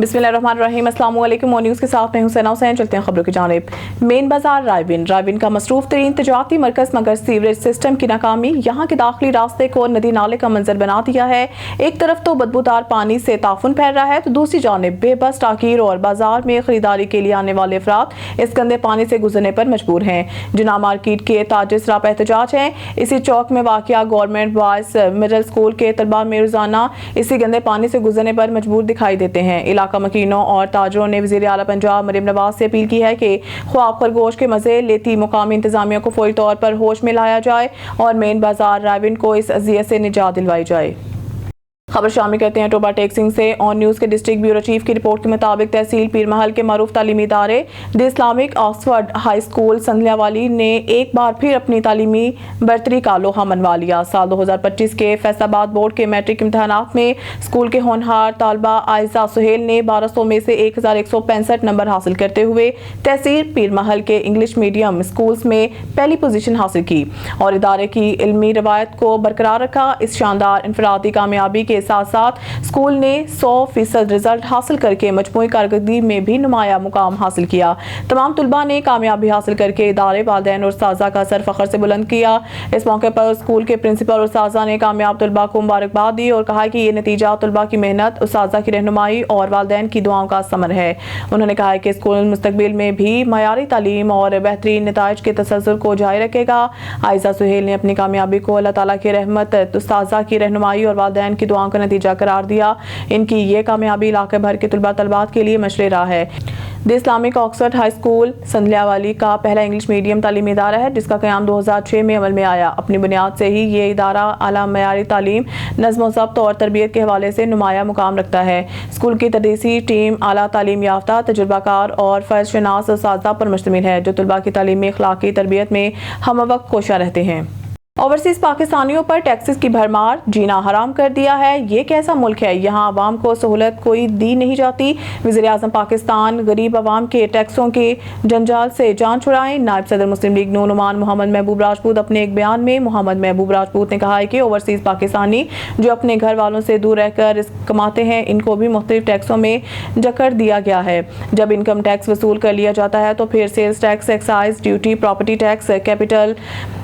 बिस्मिल्लाहिर्रहमानिर्रहीम। अस्सलाम वालेकुम। न्यूज़ के साथ मैं हुसैन हुसैन। चलते हैं खबरों की जानिब। मेन बाजार रायविन का मसरूफ तरीन तजारती मरकज़, मगर सीवरेज सिस्टम की नाकामी यहाँ के दाखिली रास्ते को नदी नाले का मंजर बना दिया है। एक तरफ तो बदबूदार पानी से ताफुन फैल रहा है, तो दूसरी जानिब बेबस टाकीर और बाजार में खरीदारी के लिए आने वाले अफराद इस गंदे पानी से गुजरने पर मजबूर हैं। जिना मार्केट के ताजिर सराप एहतजाज हैं। इसी चौक में वाक़िया गवर्नमेंट बॉयज मिडिल स्कूल के तलबा में रोजाना इसी गंदे पानी से गुजरने पर मजबूर दिखाई देते हैं। इलाका मकीनों और ताजरों ने वज़ीर आला पंजाब मरीम नवाज से अपील की है कि ख्वाब खरगोश के मज़े लेती मुकामी इंतजामिया को फौरी तौर पर होश में लाया जाए और मेन बाजार रायविन को इस अज़ियत से निजात दिलवाई जाए। खबर शामिल करते हैं टोबा टेक्सिंग से। ऑन न्यूज़ के डिस्ट्रिक्ट ब्यूरो चीफ की रिपोर्ट के मुताबिक तहसील पीरमहल के मारूफ तालीमी इदारे the Islamic Oxford high school Sandaliyawali ने एक बार फिर अपनी तालीमी बरतरी का लोहा मनवा लिया। साल 2025 के फैसलाबाद बोर्ड के मैट्रिक इम्तहानात में स्कूल के होनहार तालबा आयजा सुहेल ने 1200 में से 1165 नंबर हासिल करते हुए तहसील पीरमहल के इंग्लिश मीडियम स्कूल्स में पहली पोजीशन हासिल की और इदारे की इल्मी रवायत को बरकरार रखा। इस शानदार इनफरादी कामयाबी के साथ साथ स्कूल ने 100% रिजल्ट हासिल करके मजमूई कारकर्दगी में भी नुमाया मुकाम हासिल किया। तमाम तुलबा ने कामयाबी हासिल करके इदारे, वालिदैन और उस्ताज़ा का सर फख्र से बुलंद किया। इस मौके पर स्कूल के प्रिंसिपल और उस्ताज़ा ने कामयाब तुलबा को मुबारकबाद दी और कहा कि ये नतीजा तुलबा की मेहनत, उस्ताज़ा की रहनुमाई और वालिदैन की दुआओं का समर है। उन्होंने कहा कि स्कूल मुस्तकबिल में भी मयारी तालीम और बेहतरीन नताइज के तसल्सल को जारी रखेगा। आयजा सुहेल ने अपनी कामयाबी को अल्लाह ताला की रहमत, उस्ताज़ा की रहनुमाई और वालिदैन की दुआओं का नतीजा करार दिया। इनकी ये कामयाबी इलाके भर के तुलबा तलबात के लिए मशरे राह है। The Islamic Oxford high school Sandaliyawali का पहला इंग्लिश मीडियम तालीमी इदारा है जिसका क़याम 2006 में अमल में आया। अपनी बुनियाद से ही ये इदारा आला मयारी तालीम, नज़्म व ज़ब्त और तरबियत के हवाले से नुमाया मुकाम रखता है। स्कूल की तदरीसी टीम आला तालीम याफ्ता, तजुर्बाकार और फ़ैज़ शनास उस्ताज़ा पर मुश्तमिल है जो तुलबा की तालीमी अखलाकी तरबियत में हम वक्त कोशा रहते हैं। ओवरसीज पाकिस्तानियों पर टैक्सेस की भरमार, जीना हराम कर दिया है। ये कैसा मुल्क है, यहाँ आवाम को सहूलत कोई दी नहीं जाती। वज़ीर आज़म पाकिस्तान गरीब आवाम के टैक्सों के जंजाल से जान छुड़ाएं। नायब सदर मुस्लिम लीग नून नुमान मोहम्मद महबूब राजपूत अपने एक बयान में मोहम्मद महबूब राजपूत ने कहा है कि ओवरसीज पाकिस्तानी जो अपने घर वालों से दूर रहकर रिस्क कमाते हैं, इनको भी मुख्तलिफ टैक्सों में जकड़ दिया गया है। जब इनकम टैक्स वसूल कर लिया जाता है तो फिर sales tax, excise duty, property tax, capital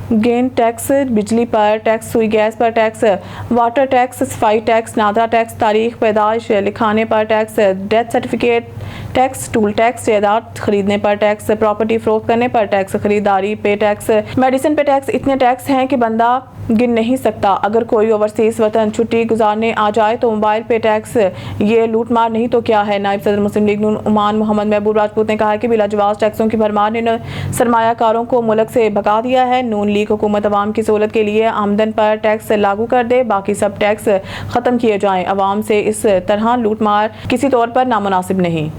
gain tax, बिजली पर टैक्स, सुई गैस पर टैक्स, वाटर टैक्स, सफाई टैक्स, नादरा टैक्स, तारीख पैदाइश लिखाने पर tax, death certificate tax, toll tax, जायदाद खरीदने पर टैक्स, प्रॉपर्टी फरोख्त करने पर टैक्स, खरीदारी पे टैक्स, मेडिसिन पे टैक्स। इतने टैक्स हैं कि बंदा गिन नहीं सकता। अगर कोई ओवरसीज वतन छुट्टी गुजारने आ जाए तो मोबाइल पे टैक्स, ये लूट मार नहीं तो क्या है। नायब सदर मुस्लिम लीग नुमान मोहम्मद महबूब राजपूत ने कहा कि बिलाजवाज टैक्सों की भरमार ने सरमायाकारों को मुल्क से भगा दिया है। नून लीग हुकूमत अवाम की सहूलत के लिए आमदन पर टैक्स लागू कर दे, बाकी सब टैक्स खत्म किए जाएं। अवाम से इस तरह लूट मार किसी तौर पर नामुनासिब नहीं।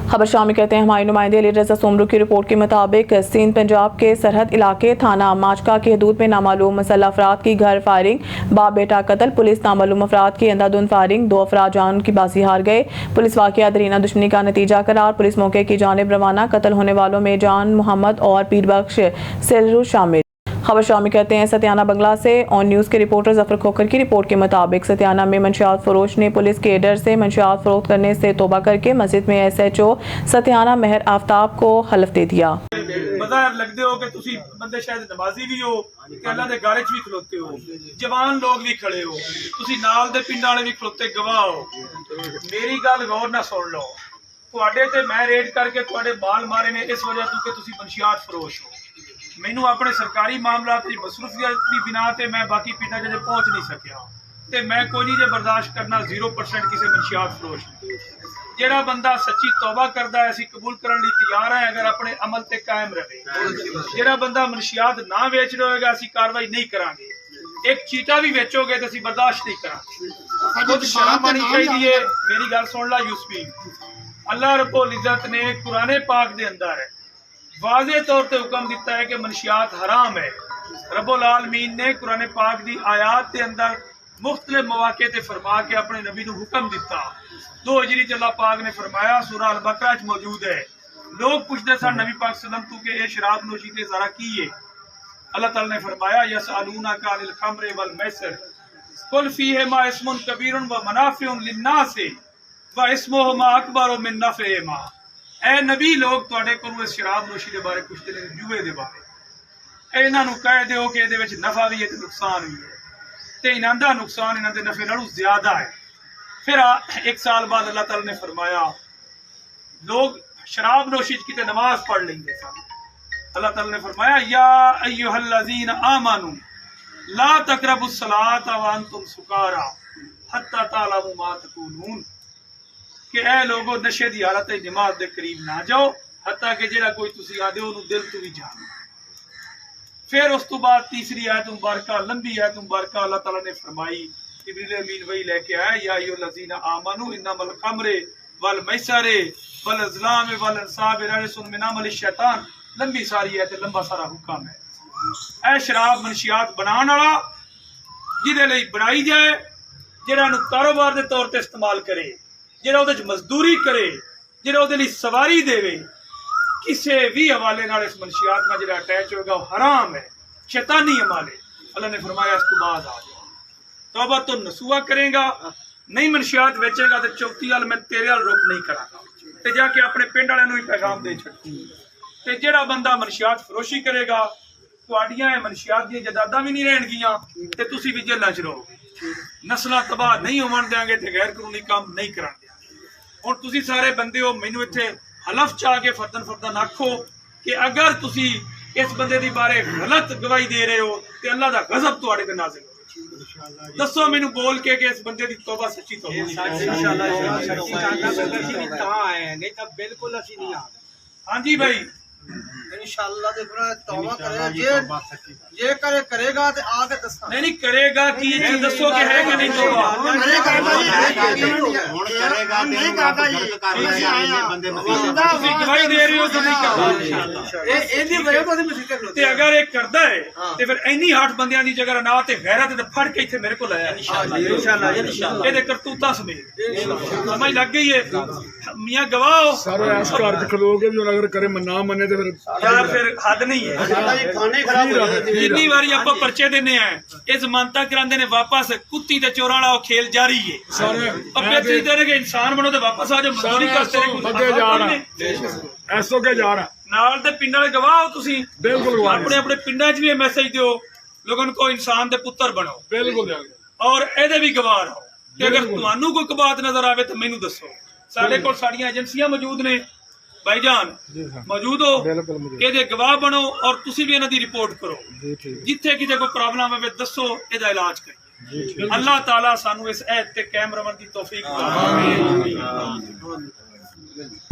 खबर शामिल करते हैं हमारे नुमाइंदे अली रज़ा सोमरू की रिपोर्ट के मुताबिक सिंध पंजाब के सरहद इलाके थाना माचका की हदूद में नामालूम मुसल्लह अफराद की घर फायरिंग, बाप बेटा कत्ल, पुलिस नामालूम अफराद की अंधाधुंध फायरिंग, 2 अफराद जान की बाजी हार गए। पुलिस वाक़या दरीना दुश्मनी का नतीजा करार, पुलिस मौके की जानिब रवाना। कत्ल होने वालों में जान मोहम्मद और पीरबख्श सेलरू शामिल। खबर शामिल करते हैं सतियाना बंगला से। ऑन न्यूज़ के रिपोर्टर जफर खोखर की रिपोर्ट के मुताबिक सतियाना में मंशियात फरोश ने पुलिस के डर से मंशियात फरोख्त करने से तौबा करके मस्जिद में SHO सतियाना महर आफ्ताब को हलफ दे दिया। मज़ा लगते हो कि तुसी बंदे शायद नमाजी भी हो, अल्लाह दे घर च भी खलोते हो, जवान लोग भी खड़े हो, तुसी नाल दे पिंड वाले भी खलोते गवाह हो। मेरी गल गौर ना सुन लो, तुहाडे ते मैं रेड करके तुहाडे बाल मारे ने इस वजह तो कि तुसी मंशियात फरोश हो। मैनू अपने सरकारी मामलात की मसरूफियत की बिना ते मैं बाकी पिंडा च पहुंच नहीं सकिया ते मैं कोई नहीं जे बर्दाश्त करना 0% किसी मंशियात फरोश। जेड़ा बंदा सच्ची तौबा करता है असीं कबूल करने लई तैयार है अगर अपने अमल ते कायम रहे। जेड़ा बंदा मंशियात ना बेच रहा होगा असीं कार्रवाई नहीं करांगे। एक चीटा भी बेचोगे तो असीं बर्दाश्त नहीं करांगे। खुद शर्म आनी चाहिए। मेरी गल सुन ला यूसुफी, अल्लाह रब्बुल इज्जत ने कुरान पाक दे अंदर वाज़े तौर पर हुक्म दिता है कि मंशियात हराम है। रब्बुल आलमीन ने कुरान पाक दी आयात के अंदर मुख्तलिफ मौके ते फरमा के अपने नबी को हुक्म दिता। 2 हिजरी च अल्लाह पाक ने फरमाया, सूरह अल बकरा च मौजूद है। लोग पूछते सन नबी पाक सल्लम तू के शराब नोशी के ज़रा की है। अल्लाह ताला ने फरमाया, यसअलूनका अनिल खम्र वल मैसर कुल फीहिमा इस्मुन कबीरुन व मनाफिउन लिन्नास وَإِسْمُهُمَا أَكْبَرُ مِن نَفْعِهِمَا۔ اے نبی لوگ تواڈے کولوں اس شراب نوشی دے بارے پوچھتے نے، جوئے دے بارے، انہاں نوں کہہ دیو کہ دے وچ نفع بھی ہے تے نقصان بھی ہے، تے انہاں دا نقصان انہاں دے نفع نالوں زیادہ ہے۔ پھر ایک سال بعد اللہ تعالی نے فرمایا لوگ شراب نوشی کی نماز پڑھ لیں گے، اللہ تعالی نے فرمایا یا ایھا الذین آمنوا لا تقربوا الصلاۃ وانتم سکارا حتی تعلموا ما تقولون، کہ اے لوگو نشے دی حالت وچ نماز دے قریب نہ جاؤ حتیٰ کہ جڑا کوئی تسی آدھے اونوں دل تو بھی جانو۔ پھر اس تو بعد تیسری آیت مبارکہ، لمبی آیت مبارکہ اللہ تعالی نے فرمائی، جبریل امین وہی لے کے آیا یا ایھا الذین آمنوا انما الخمر والمیسر والازلام والانصاب رجس من عمل الشیطان، لمبی ساری ہے تے لمبا سارا حکم ہے۔ اے شراب منشیات بنان والا جہدے لئی بنائی جائے، جہاں نو کاروبار دے طور تے استعمال کرے، جہاں وہ مزدوری کرے، جہاں وہ سواری دے، کسی بھی حوالے نال اس منشیات نال جہاں اٹیچ ہوگا وہ حرام ہے، شیطانی عمل ہے۔ اللہ نے فرمایا اس کو بعد آ جاؤ، توبہ تو نسوہ کرے گا، نہیں منشیات بیچے گا تو چوتھی وال میں تیرے وال رخ نہیں کرا گا، تے جا کے اپنے پنڈ والے نوں ہی پیغام دے چھڈ، تے جڑا بندہ منشیات فروشی کرے گا تواڈیاں منشیات دی جداداں بھی نہیں رہن گیاں تے تسی بھی جیلاں چ رہو گے، نسلاں تباہ نہیں ہون دیاں گے تے غیر قانونی کام نہیں کران دیاں گے۔ ہن تسی سارے بندے ہو، مینوں ایتھے حلف چاہ کے فردن آکھو کہ اگر تسی اس بندے دی بارے غلط گواہی دے رہے ہو تے اللہ دا غضب تواڈے تے نازل ہو۔ دسو مینوں بول کے کہ اس بندے دی توبہ سچی توبہ ہاں جی بھائی انشاءاللہ دے پھر توبہ کرے، جے کرے گا تے آ کے دسنا نہیں کرے گا کی یہ چیز دسو کہ ہے کہ نہیں توبہ کرے گا نہیں کرتا جی تسی گواہی دے رہے ہو تو نہیں کرتا، ایدی وجہ تو مسیح تے اگر ایک کردا ہے تے پھر اینی 8 بندیاں دی جگہ نہ تے غیرت تے پھڑ کے ایتھے میرے کول آیا انشاءاللہ اے دے کرتوتاں سمیت سمجھ لگ گئی ہے۔ میاں گواہ ہو سارے اس گھر چ کھلو کے بھی اگر کرے نہ منے تے یار پھر حد نہیں ہے۔ جتنی باری آپ پرچے دینے ہیں یہ ضمانتاں کراندے نے واپس کتی تے چوراں والا کھیل جاری ہے، اور بہتری دے کہ انسان بنو تے واپس آ جاؤ، مزدوری کرتے ایسو کے جا رہا نال تے پنڈ والے گواہ ہو تسی، بالکل اپنے اپنے پنڈاں چ بھی یہ میسج دیو لوگوں کو انسان دے پتر بنو، بالکل اور اے دے بھی گواہ رہو کہ اگر تانوں کوئی بات نظر آوے تو مینوں دسو۔ سارے کول ساڈیاں ایجنسیاں موجود نے بھائی جان، موجود ہو یہ گواہ بنو اور تسی بھی انہاں دی رپورٹ کرو، جتھے کتے کوئی پرابلم ہے دسو، یہ علاج کریے۔ اللہ تعالیٰ سانو اس عہد تے قائم رہن دی توفیق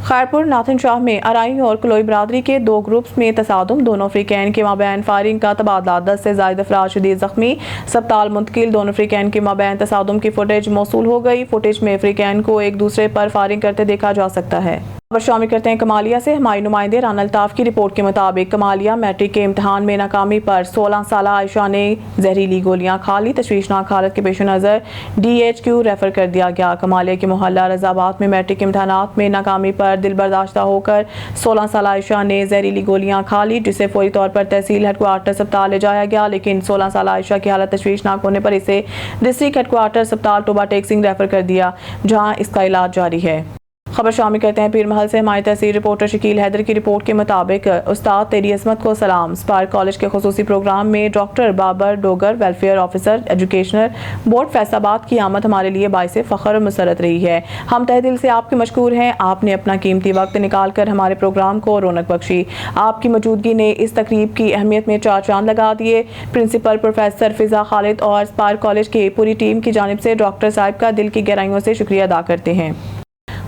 خیرپور ناتھن شاہ میں ارائی اور کلوئی برادری کے 2 گروپس میں تصادم، دونوں فریقین کے مابین فائرنگ کا تبادلہ، 10 سے زائد افراد شدید زخمی، ہسپتال منتقل۔ دونوں فریقین کے مابین تصادم کی فوٹیج موصول ہو گئی، فوٹیج میں فریقین کو ایک دوسرے پر فائرنگ کرتے دیکھا جا سکتا ہے۔ خبر شامل کرتے ہیں کمالیہ سے۔ ہماری نمائندے رانا الطاف کی رپورٹ کے مطابق کمالیہ میٹرک کے امتحان میں ناکامی پر 16 سالہ عائشہ نے زہریلی گولیاں کھا لی، تشویشناک حالت کے پیش نظر DHQ ریفر کر دیا گیا۔ کمالیہ کے محلہ رضا آباد میں میٹرک امتحانات میں ناکامی پر دل برداشتہ ہو کر 16 سالہ عائشہ نے زہریلی گولیاں کھا لی، جسے فوری طور پر تحصیل ہیڈ کوارٹر اسپتال لے جایا گیا، لیکن 16 سالہ عائشہ کی حالت تشویشناک ہونے پر اسے ڈسٹرکٹ ہیڈ کوارٹر اسپتال ٹوبہ ٹیک سنگھ ریفر کر دیا، جہاں اس کا علاج جاری ہے۔ خبر شامل کرتے ہیں پیر محل سے۔ ہماری تحصیل رپورٹر شکیل حیدر کی رپورٹ کے مطابق استاد تیری عصمت کو سلام سپارک کالج کے خصوصی پروگرام میں doctor Babar Dogar welfare officer educational board Faisal آباد کی آمد ہمارے لیے باعث فخر اور مسرت رہی ہے۔ ہم تہ دل سے آپ کے مشکور ہیں، آپ نے اپنا قیمتی وقت نکال کر ہمارے پروگرام کو رونق بخشی۔ آپ کی موجودگی نے اس تقریب کی اہمیت میں 4 چاند لگا دیے۔ پرنسپل پروفیسر فضا خالد اور سپارک کالج کی پوری ٹیم کی جانب سے ڈاکٹر صاحب کا دل کی گہرائیوں سے شکریہ ادا کرتے ہیں۔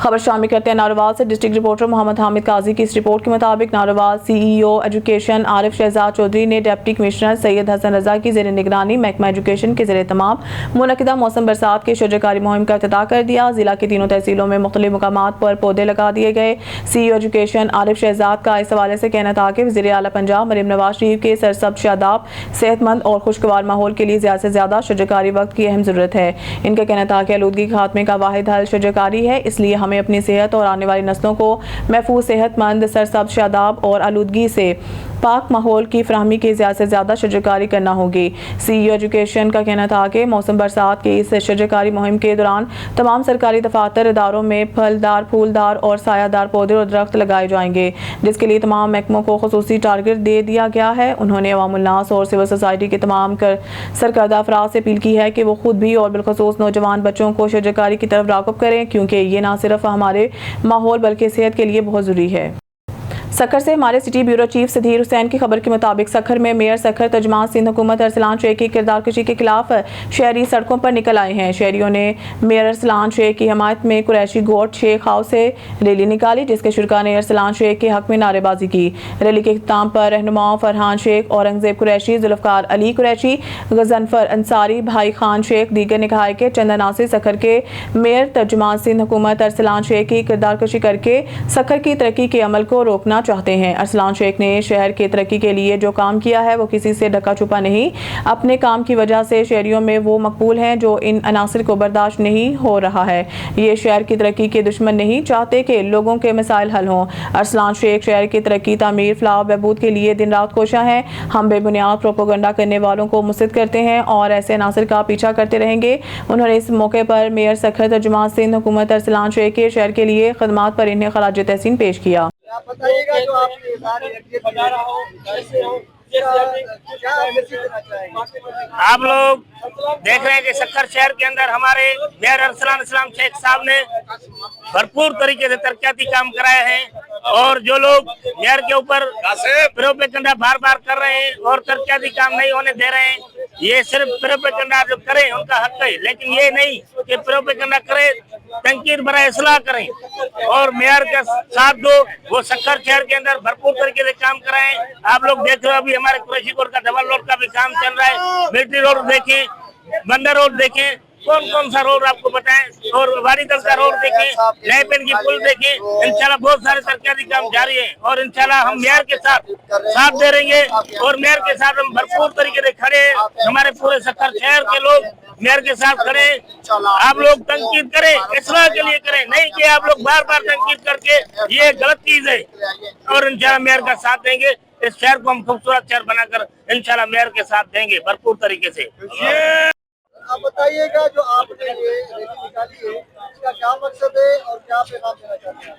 خبر شامل کرتے ہیں ناروال سے۔ ڈسٹرکٹ رپورٹر محمد حامد قاضی کی اس رپورٹ کے مطابق ناروال CEO ایجوکیشن عارف شہزاد چودھری نے ڈپٹی کمشنر سید حسن رضا کی زیر نگرانی محکمہ ایجوکیشن کے زیر اہتمام منعقدہ موسم برسات کے شجرکاری مہم کا افتتاح کر دیا۔ ضلع کی 3 تحصیلوں میں مختلف مقامات پر پودے لگا دیے گئے۔ CEO ایجوکیشن عارف شہزاد کا اس حوالے سے کہنا تھا کہ وزیر اعلیٰ پنجاب مریم نواز شریف کے سرسبز شاداب صحت مند اور خوشگوار ماحول کے لیے زیادہ سے زیادہ شجرکاری وقت کی اہم ضرورت ہے۔ ان کا کہنا تھا کہ آلودگی کے خاتمے کا واحد حل شجرکاری ہے، اس لیے ہمیں اپنی صحت اور آنے والی نسلوں کو محفوظ، صحت مند، سرسبز شاداب اور آلودگی سے पाक माहौल की फराहमी की ज़्यादा से ज़्यादा शजरकारी करना होगी। CEO एजुकेशन का कहना था कि मौसम बरसात की इस शजरकारी मुहिम के दौरान तमाम सरकारी दफातर इदारों में फलदार, फूलदार और सायादार पौधे और दरख्त लगाए जाएंगे, जिसके लिए तमाम महकमों को खुसूसी टारगेट दे दिया गया है। उन्होंने अवामुन्नास और सिविल सोसाइटी के तमाम सरकर्दा अफराद से अपील की है कि वो खुद भी और बिलखसूस नौजवान बच्चों को शजरकारी की तरफ राग़िब करें, क्योंकि ये ना सिर्फ हमारे माहौल बल्कि सेहत के लिए बहुत ज़रूरी है। सखर से हमारे city bureau chief Sadyr Hussain की खबर के मुताबिक सखर में मेयर सखर तर्जुमान सिंध हुकूमत अरसलान शेख की किरदारकशी के खिलाफ शहरी सड़कों पर निकल आए हैं। शहरियों ने मेयर अरसलान शेख की हमायत में कुरैशी गोट शेख हाउस से रैली निकाली, जिसके शुरका ने अरसलान शेख के हक में नारेबाजी की। रैली के इख्तिताम पर रहनुमाओं फरहान शेख, औरंगजेब कुरैशी, जुल्फकार अली कुरैशी, गजनफर अंसारी, भाई खान शेख दीगर ने कहा कि चंद अनासिर सखर के मेयर तर्जुमान सिंध हुकूमत अरसलान शेख की किरदारकशी करके सखर की तरक्की के अमल को रोकना चाहते हैं। अरसलान शेख ने शहर की तरक्की के लिए जो काम किया है वो किसी से ढका छुपा नहीं। अपने काम की वजह से शहरियों में वो मकबूल हैं जो इन अनासिर को बर्दाश्त नहीं हो रहा है। ये शहर की तरक्की के दुश्मन नहीं चाहते कि लोगों के मसाइल हल हों। अरसलान शेख शहर की तरक्की, तामीर, फलाह, बहबूद के लिए दिन रात कोशा हैं। हम बेबुनियाद प्रोपोगंडा करने वालों को मुस्तिद करते हैं और ऐसे अनासिर का पीछा करते रहेंगे। उन्होंने इस मौके पर मेयर सखर तर्जुमान सिंध हुकूमत अरसलान शेख के शहर के लिए खदमात पर इन्हें खराज तहसीन पेश किया। आप बताइएगा जो आपने आप लोग देख रहे हैं कि सखर शहर के अंदर हमारे मेयर अरसलान शेख साहब ने भरपूर तरीके से तरक्याती काम कराए हैं और जो लोग मेयर के ऊपर प्रोपेगेंडा बार बार कर रहे हैं और तरक्याती काम नहीं होने दे रहे हैं, ये सिर्फ प्रोपेगेंडा जो करें उनका हक है, लेकिन ये नहीं कि प्रोपेगेंडा करें, तनकीद बराए इस्लाह करें और मेयर का साथ दो। वो सखर शहर के अंदर भरपूर तरीके से काम कराएं। आप लोग देख रहे हो अभी हमारे कुरैशी कोट का डबल रोड का भी काम चल रहा है। मिलिट्री रोड देखें, बंदर रोड देखें, कौन कौन सा रोड आपको बताएं, और वारीदल का रोड देखें, नए की पुल देखें। इंशाल्लाह बहुत सारे सरकारी काम जारी है और इंशाल्लाह हम मेयर के साथ दे रहेंगे और मेयर के साथ हम भरपूर तरीके से खड़े हैं। हमारे पूरे सखर शहर के लोग मेयर के साथ खड़े। आप लोग तनकीद करें, इस्लाह के लिए करें, नहीं कि आप लोग बार बार तनकीद करके, ये गलत चीज है। और इंशाल्लाह मेयर का साथ देंगे, इस शहर को हम खूबसूरत शहर बनाकर इंशाल्लाह मेयर के साथ देंगे भरपूर तरीके से। आप बताइएगा जो आपने ये रैली निकाली है, इसका क्या मकसद है और क्या पैगाम देना चाहते हैं?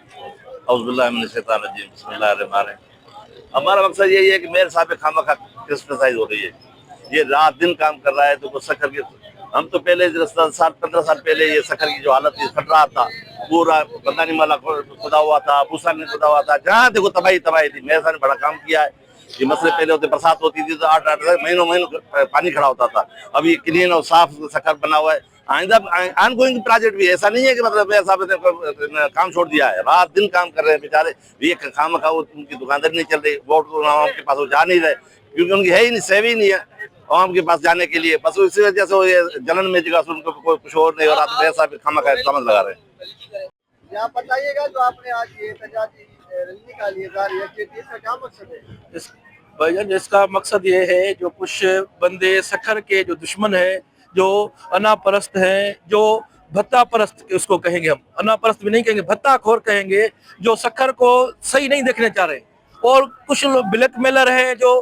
औज़ुबिल्लाहि मिनश शैतानिर रजीम, बिस्मिल्लाहिर रहमानिर रहीम। हमारा मकसद यही है कि मेयर साहब खामखा क्रिटिसाइज हो रही है, ये रात दिन काम कर रहा है। तो सखर के हम तो पहले 15 साल पहले ये सखर की जो हालत थी, फट रहा था, पूरा बंदानी माला खुदा हुआ था, भूसा में खुदा हुआ था, जहाँ देखो तबाही थी। मेयर साहब ने बड़ा काम किया है। ये मसले पहले होते, बरसात होती थी तो 8 महीनों पानी खड़ा होता था। अब ये क्लीन और साफ सखर बना हुआ है। आइंदा ऑनगोइंग प्रोजेक्ट भी, ऐसा नहीं है कि मतलब मेयर साहब ने काम छोड़ दिया है, रात दिन काम कर रहे हैं बेचारे। ये खामखा उनकी दुकानदारी नहीं चल रही, वोट के पास वो जा नहीं रहे, क्योंकि उनकी है ही नहीं, सेवी नहीं है आवाम के पास जाने के लिए। बस इसी वजह से वो ये जलन में जगह उनको कोई कुछ और नहीं हो रहा, तो मेयर साहब खामखा समझ लगा रहे हैं। यहाँ बताइएगा जो आपने आज ये एहतजाजी रैली निकाली है, इसका क्या मकसद है? भाईजान, इसका मकसद ये है, जो कुछ बंदे सखर के जो दुश्मन हैं, जो अनापरस्त हैं, जो भत्ता परस्त उसको कहेंगे, हम अनापरस्त भी नहीं कहेंगे, भत्ता खोर कहेंगे, जो सखर को सही नहीं देखने चाह रहे, और कुछ लोग ब्लैकमेलर हैं जो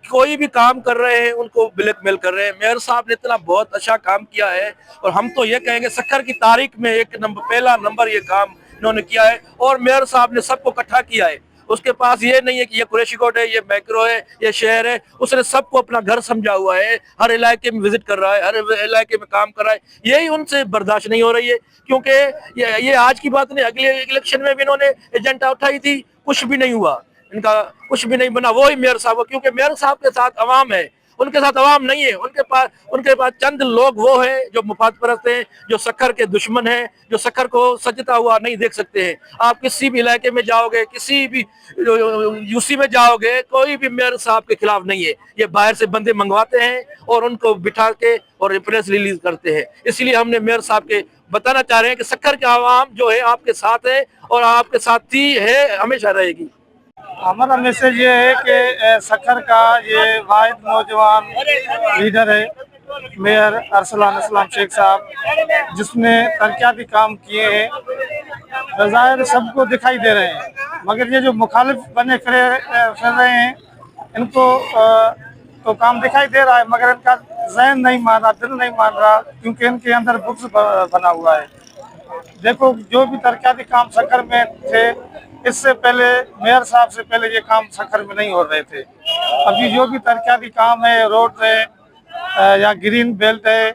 कोई भी काम कर रहे हैं उनको ब्लैकमेल कर रहे हैं। मेयर साहब ने इतना बहुत अच्छा काम किया है और हम तो ये कहेंगे सखर की तारीख में पहला नंबर ये काम इन्होंने किया है और मेयर साहब ने सबको इकट्ठा किया है। उसके पास ये नहीं है कि ये कुरैशी कोट है, ये मैक्रो है, ये शहर है, उसने सबको अपना घर समझा हुआ है, हर इलाके में विजिट कर रहा है, हर इलाके में काम कर रहा है। यही उनसे बर्दाश्त नहीं हो रही है, क्योंकि ये आज की बात नहीं, अगले इलेक्शन में भी इन्होंने एजेंडा उठाई थी, कुछ भी नहीं हुआ, इनका कुछ भी नहीं बना। वही मेयर साहब, क्योंकि मेयर साहब के साथ अवाम है, उनके साथ अवाम नहीं है। उनके पास चंद लोग वो हैं जो मुफाद परस्त हैं, जो सखर के दुश्मन हैं, जो सखर को सजता हुआ नहीं देख सकते हैं। आप किसी भी इलाके में जाओगे, किसी भी यूसी में जाओगे, कोई भी मेयर साहब के खिलाफ नहीं है। ये बाहर से बंदे मंगवाते हैं और उनको बिठा के और प्रेस रिलीज करते हैं। इसलिए हमने मेयर साहब के बताना चाह रहे हैं कि सखर के अवाम जो है आपके साथ है और आपके साथ ही है, हमेशा रहेगी। हमारा मैसेज ये है कि सखर का ये वाहिद नौजवान लीडर है मेयर अरसलान शेख साहब, जिसने तरक्याती काम किए हैं, बज़ाहिर सबको दिखाई दे रहे हैं, मगर ये जो मुखालिफ बने फिर रहे हैं, इनको तो काम दिखाई दे रहा है, मगर इनका ज़हन नहीं मान रहा, दिल नहीं मान रहा, क्योंकि इनके अंदर बुक्स बना हुआ है। देखो, जो भी तरक्याती काम सक्खर में थे, इससे पहले मेयर साहब से पहले ये काम सक्खर में नहीं हो रहे थे। अभी जो भी तरक्याती काम है, रोड है या ग्रीन बेल्ट है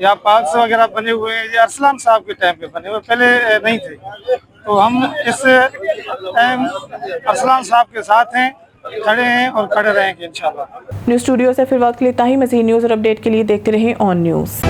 या पार्क्स वगैरह बने हुए हैं, ये अरसलान साहब के टाइम पे बने हुए, पहले नहीं थे। तो हम इस टाइम अरसलान साहब के साथ हैं, खड़े हैं और खड़े रहेंगे इंशाल्लाह। न्यूज़ स्टूडियो से फिर वक्त के लिए इतना ही। मज़ीद न्यूज़ और अपडेट के लिए देखते रहें ऑन न्यूज़।